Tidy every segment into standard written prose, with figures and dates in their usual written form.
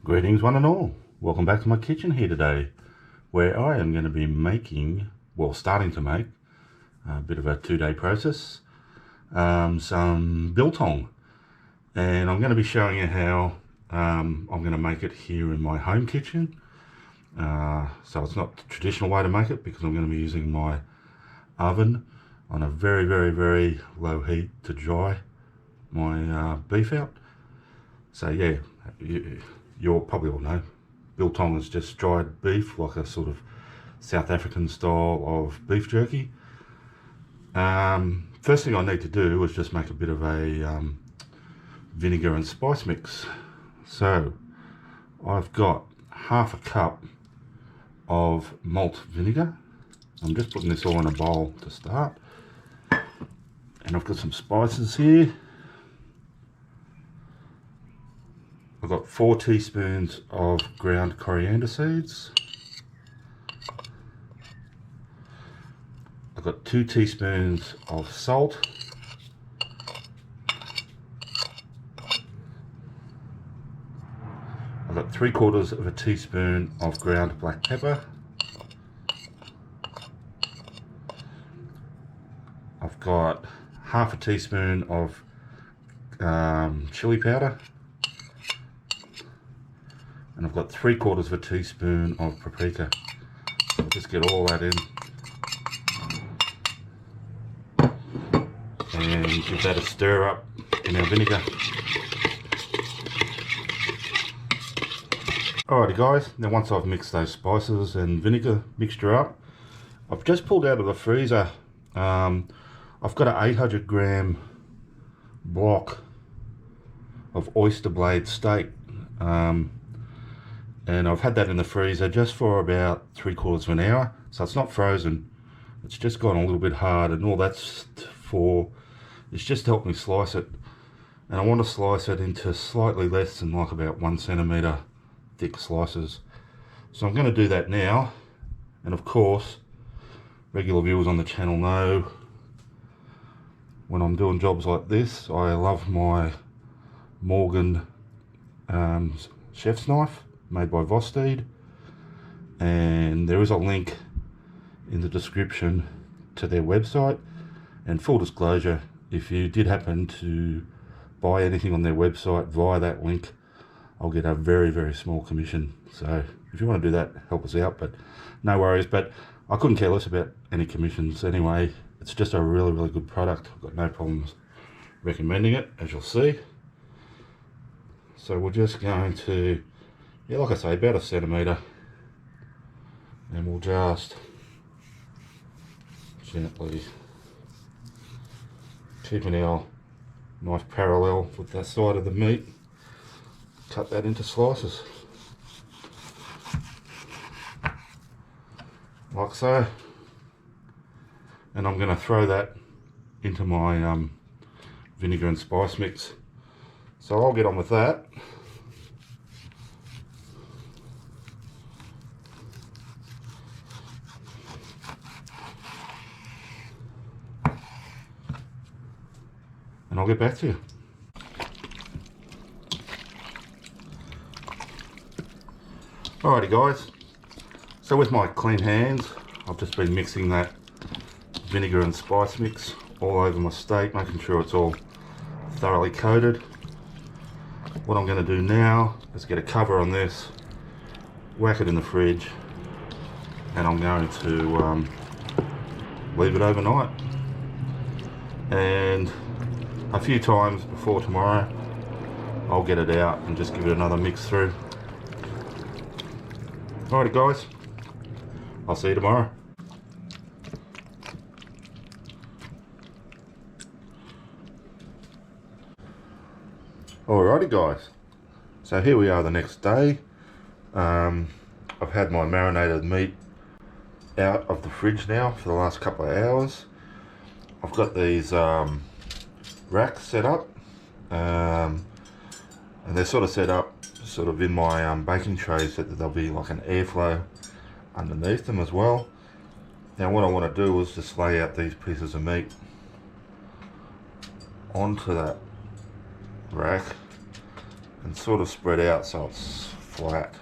Greetings one and all. Welcome back to my kitchen here today, where I am going to be making, well, starting to make, a bit of a 2-day process, some biltong. And I'm going to be showing you how I'm going to make it here in my home kitchen. So it's not the traditional way to make it because I'm going to be using my oven on a very, very, very low heat to dry my beef out. So yeah, you'll probably all know biltong is just dried beef, like a sort of South African style of beef jerky. First thing I need to do is just make a bit of a vinegar and spice mix. So I've got half a cup of malt vinegar. I'm just putting this all in a bowl to start, and I've got some spices here. I've got 4 teaspoons of ground coriander seeds. I've got 2 teaspoons of salt. I've got 3/4 of a teaspoon of ground black pepper. I've got half a teaspoon of chili powder. And I've got 3/4 of a teaspoon of paprika. So I'll just get all that in. And give that a stir up in our vinegar. Alrighty guys, now once I've mixed those spices and vinegar mixture up, I've just pulled out of the freezer. I've got an 800 gram block of oyster blade steak. And I've had that in the freezer just for about 3/4 of an hour, so it's not frozen, it's just gone a little bit hard, and all that's for is just to help me slice it. And I want to slice it into slightly less than like about 1 centimeter thick slices. So I'm going to do that now. And of course, regular viewers on the channel know when I'm doing jobs like this, I love my Morgan chef's knife made by Vostede, and there is a link in the description to their website. And full disclosure, if you did happen to buy anything on their website via that link, I'll get a very, very small commission. So if you want to do that, help us out, but no worries. But I couldn't care less about any commissions anyway. It's just a really, really good product. I've got no problems recommending it, as you'll see. So we're just going to, yeah, like I say, about 1 centimeter, and we'll just gently, keeping our knife parallel with that side of the meat, cut that into slices, like so. And I'm going to throw that into my vinegar and spice mix. So I'll get on with that. And I'll get back to you. Alrighty guys, so with my clean hands, I've just been mixing that vinegar and spice mix all over my steak, making sure it's all thoroughly coated. What I'm going to do now is get a cover on this, whack it in the fridge, and I'm going to leave it overnight. And a few times before tomorrow, I'll get it out and just give it another mix through. Alrighty guys, I'll see you tomorrow. Alrighty guys, so here we are the next day. I've had my marinated meat out of the fridge now for the last couple of hours. I've got these racks set up, and they're sort of set up sort of in my baking trays, so that there'll be like an airflow underneath them as well. Now what I want to do is just lay out these pieces of meat onto that rack and sort of spread out so it's flat,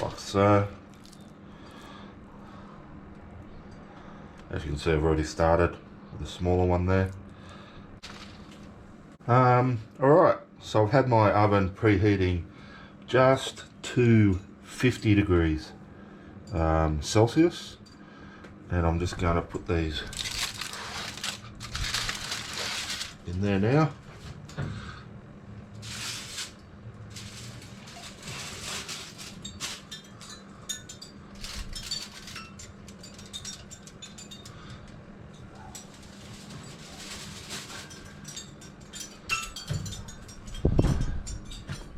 like so. As you can see, I've already started with a smaller one there. Alright, so I've had my oven preheating just to 50 degrees Celsius, and I'm just going to put these in there now.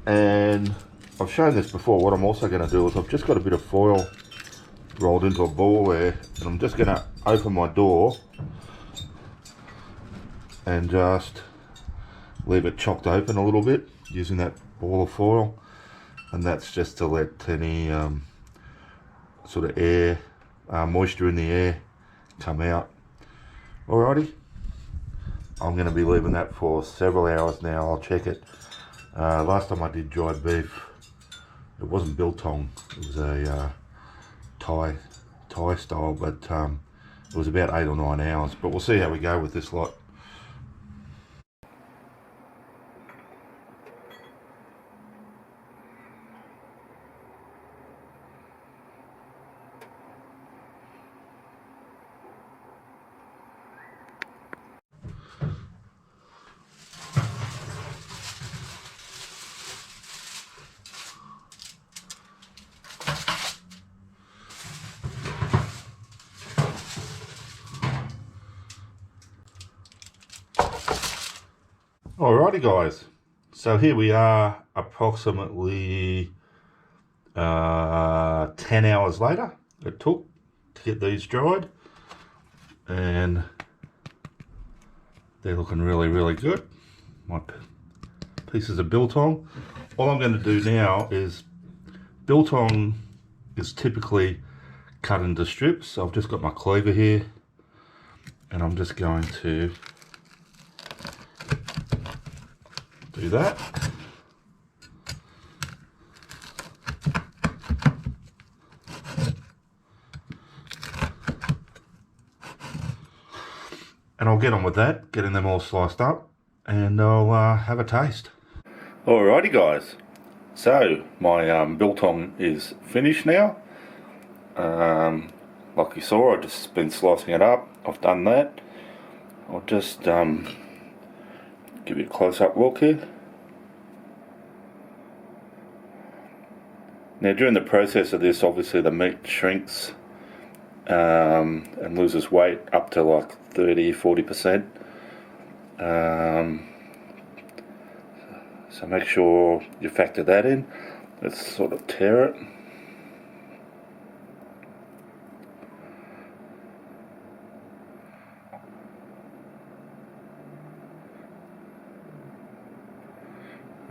And I've shown this before. What I'm also going to do is I've just got a bit of foil rolled into a ball there, and I'm just going to open my door and just leave it chocked open a little bit using that ball of foil, and that's just to let any sort of air, moisture in the air come out. Alrighty, I'm going to be leaving that for several hours now. I'll check it. Last time I did dried beef, it wasn't Biltong, it was a Thai style, but it was about 8 or 9 hours. But we'll see how we go with this lot. Alrighty guys, so here we are approximately 10 hours later it took to get these dried, and they're looking really good. My pieces of biltong. All I'm going to do now is, biltong is typically cut into strips, so I've just got my cleaver here, and I'm just going to do that. And I'll get on with that, getting them all sliced up, and I'll have a taste. Alrighty guys, so my biltong is finished now. Like you saw, I've just been slicing it up. I've done that. I'll just give you a close-up look here. Now during the process of this, obviously the meat shrinks and loses weight up to like 30–40%. So make sure you factor that in. Let's sort of tear it.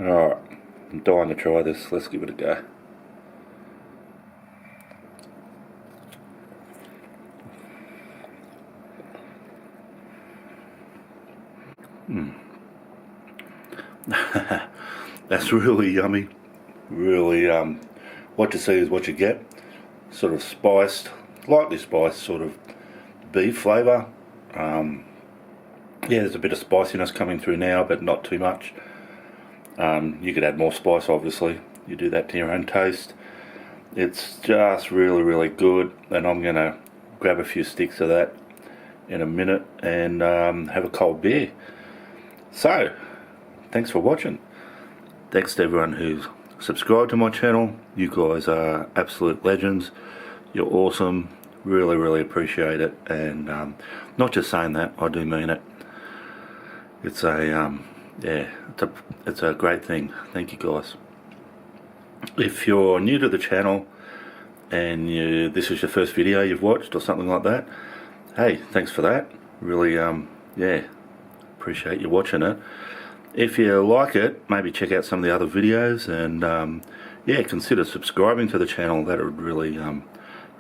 Alright, I'm dying to try this. Let's give it a go. That's really yummy. Really, what you see is what you get. Sort of spiced, lightly spiced sort of beef flavour. Yeah, there's a bit of spiciness coming through now, but not too much. You could add more spice, obviously. You do that to your own taste. It's just really good, and I'm going to grab a few sticks of that in a minute and have a cold beer. So, thanks for watching. Thanks to everyone who's subscribed to my channel. You guys are absolute legends. You're awesome. Really appreciate it. And not just saying that, I do mean it. It's a yeah, it's a great thing. Thank you guys. If you're new to the channel and this is your first video you've watched or something like that, hey, thanks for that. Really, yeah, appreciate you watching it. If you like it, maybe check out some of the other videos, and yeah, consider subscribing to the channel. That would really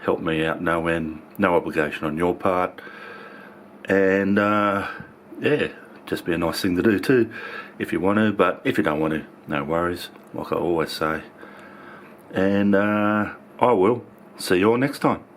help me out. No obligation on your part, and yeah, just be a nice thing to do too if you want to. But if you don't want to, no worries. Like I always say, and I will see you all next time.